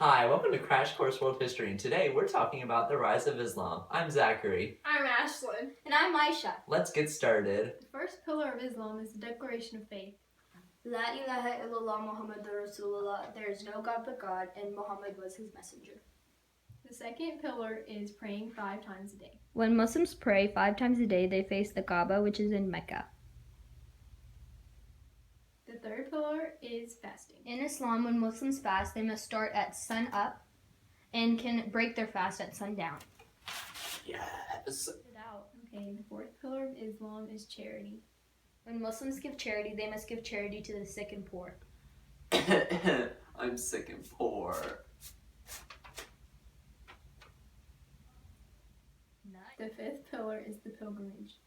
Hi, welcome to Crash Course World History, and today we're talking about the rise of Islam. I'm Zachary. I'm Ashelyn. And I'm Ayesha. Let's get started. The first pillar of Islam is the Declaration of Faith. La ilaha illallah Muhammadur Rasulullah. There is no God but God, and Muhammad was his messenger. The second pillar is praying 5 times a day. When Muslims pray 5 times a day, they face the Kaaba, which is in Mecca. The third pillar is fasting. In Islam, when Muslims fast, they must start at sun up and can break their fast at sundown. Yes. Okay, the fourth pillar of Islam is charity. When Muslims give charity, they must give charity to the sick and poor. I'm sick and poor. The fifth pillar is the pilgrimage.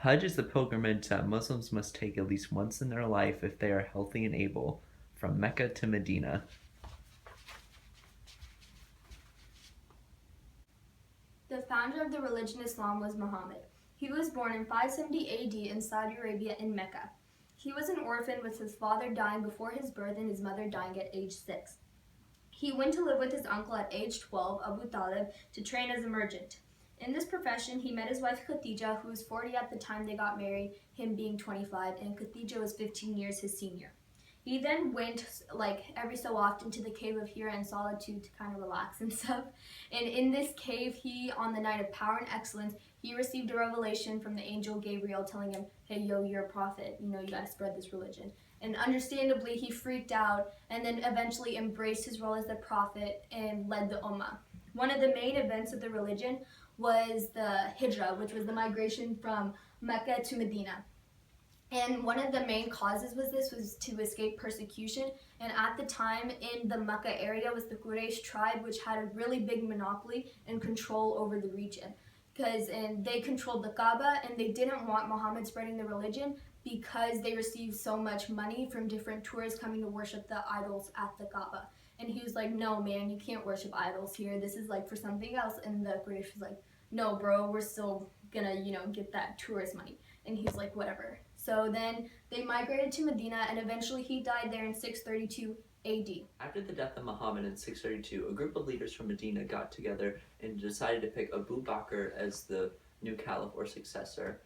Hajj is the pilgrimage that Muslims must take at least once in their life if they are healthy and able, from Mecca to Medina. The founder of the religion Islam was Muhammad. He was born in 570 AD in Saudi Arabia in Mecca. He was an orphan with his father dying before his birth and his mother dying at age 6. He went to live with his uncle at age 12, Abu Talib, to train as a merchant. In this profession, he met his wife Khadija, who was 40 at the time they got married, him being 25, and Khadija was 15 years his senior. He then went, every so often, to the cave of Hira in solitude to kind of relax and stuff. And in this cave, on the night of power and excellence, he received a revelation from the angel Gabriel telling him, hey, yo, you're a prophet. You gotta spread this religion. And understandably, he freaked out and then eventually embraced his role as the prophet and led the Ummah. One of the main events of the religion was the Hijrah, which was the migration from Mecca to Medina. And one of the main causes was to escape persecution. And at the time in the Mecca area was the Quraysh tribe, which had a really big monopoly and control over the region. And they controlled the Kaaba, and they didn't want Muhammad spreading the religion because they received so much money from different tourists coming to worship the idols at the Kaaba. And he was like, no, man, you can't worship idols here. This is for something else. And the Quraysh was like, no, bro, we're still gonna, get that tourist money. And he's like, whatever. So then they migrated to Medina, and eventually he died there in 632 AD. After the death of Muhammad in 632, a group of leaders from Medina got together and decided to pick Abu Bakr as the new caliph or successor.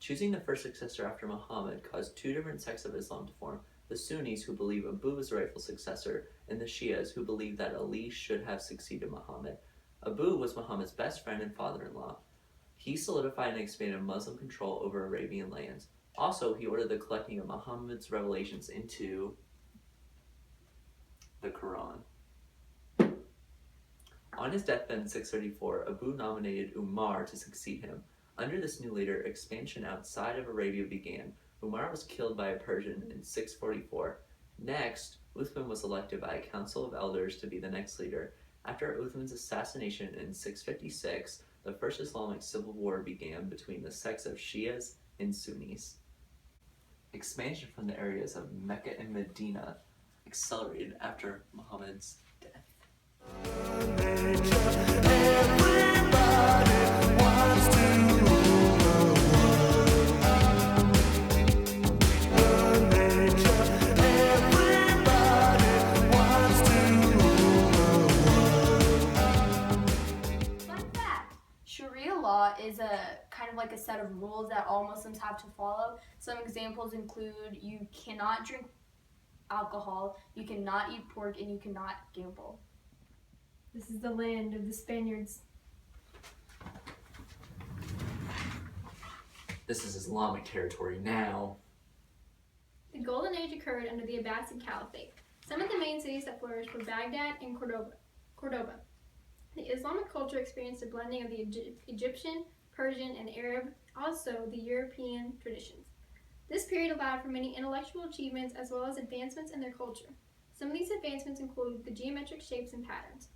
Choosing the first successor after Muhammad caused 2 different sects of Islam to form: the Sunnis, who believe Abu was the rightful successor, and the Shias, who believe that Ali should have succeeded Muhammad. Abu was Muhammad's best friend and father-in-law. He solidified and expanded Muslim control over Arabian lands. Also, he ordered the collecting of Muhammad's revelations into the Quran. On his deathbed in 634, Abu nominated Umar to succeed him. Under this new leader, expansion outside of Arabia began. Umar was killed by a Persian in 644. Next, Uthman was elected by a council of elders to be the next leader. After Uthman's assassination in 656, the first Islamic civil war began between the sects of Shias and Sunnis. Expansion from the areas of Mecca and Medina accelerated after Muhammad's death. Sharia law is a kind of a set of rules that all Muslims have to follow. Some examples include you cannot drink alcohol, you cannot eat pork, and you cannot gamble. This is the land of the Spaniards. This is Islamic territory now. The Golden Age occurred under the Abbasid Caliphate. Some of the main cities that flourished were Baghdad and Cordoba. The Islamic culture experienced a blending of the Egyptian, Persian, and Arab, also the European traditions. This period allowed for many intellectual achievements as well as advancements in their culture. Some of these advancements include the geometric shapes and patterns.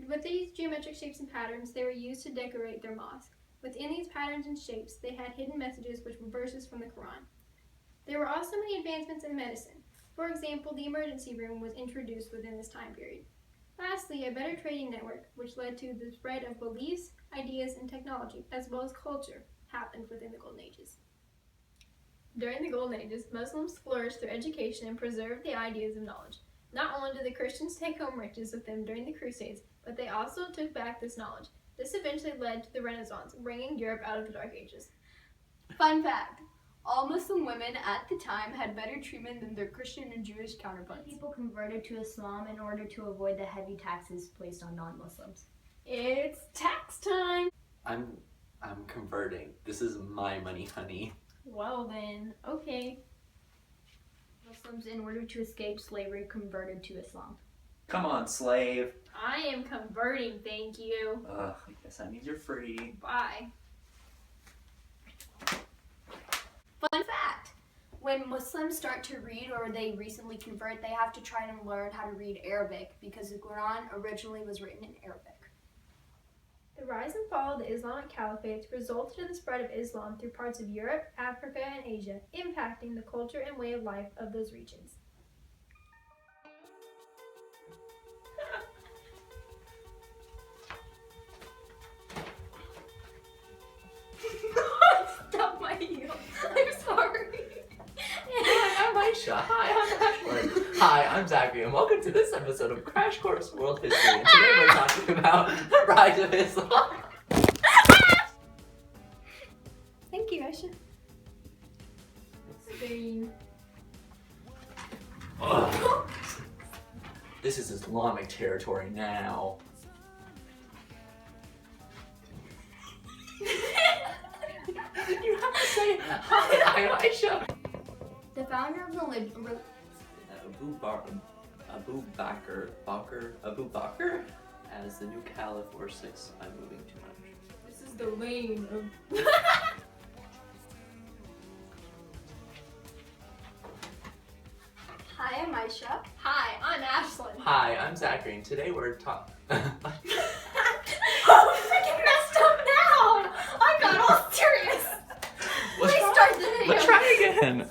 With these geometric shapes and patterns, they were used to decorate their mosque. Within these patterns and shapes, they had hidden messages which were verses from the Quran. There were also many advancements in medicine. For example, the emergency room was introduced within this time period. Lastly, a better trading network, which led to the spread of beliefs, ideas, and technology, as well as culture, happened within the Golden Ages. During the Golden Ages, Muslims flourished through education and preserved the ideas of knowledge. Not only did the Christians take home riches with them during the Crusades, but they also took back this knowledge. This eventually led to the Renaissance, bringing Europe out of the Dark Ages. Fun fact, all Muslim women at the time had better treatment than their Christian and Jewish counterparts. People converted to Islam in order to avoid the heavy taxes placed on non-Muslims. It's tax time! I'm converting. This is my money, honey. Well then, okay. Muslims, in order to escape slavery, converted to Islam. Come on, slave. I am converting, thank you. I guess that means you're free. Bye. Fun fact, when Muslims start to read or they recently convert, they have to try and learn how to read Arabic because the Quran originally was written in Arabic. The rise and fall of the Islamic Caliphate resulted in the spread of Islam through parts of Europe, Africa, and Asia, impacting the culture and way of life of those regions. Stop my heel. I'm sorry. Hi, I'm Ayesha. Hi, I'm Ashelyn. Hi, I'm Zachary, and welcome to this episode of Crash Course World History. And today we're talking about the rise of Islam. Thank you, Ayesha. Spain. This is Islamic territory now. You have to say, hi, I'm Ayesha. The founder of the Abu Bakr as the new caliph, or 6. I'm moving too much. This is the lane of... Hi, I'm Ayesha. Hi, I'm Ashelyn. Hi, I'm Zachary, and today we're talking. Oh, freaking messed up now! I got all serious. Please start the video. Let's try again.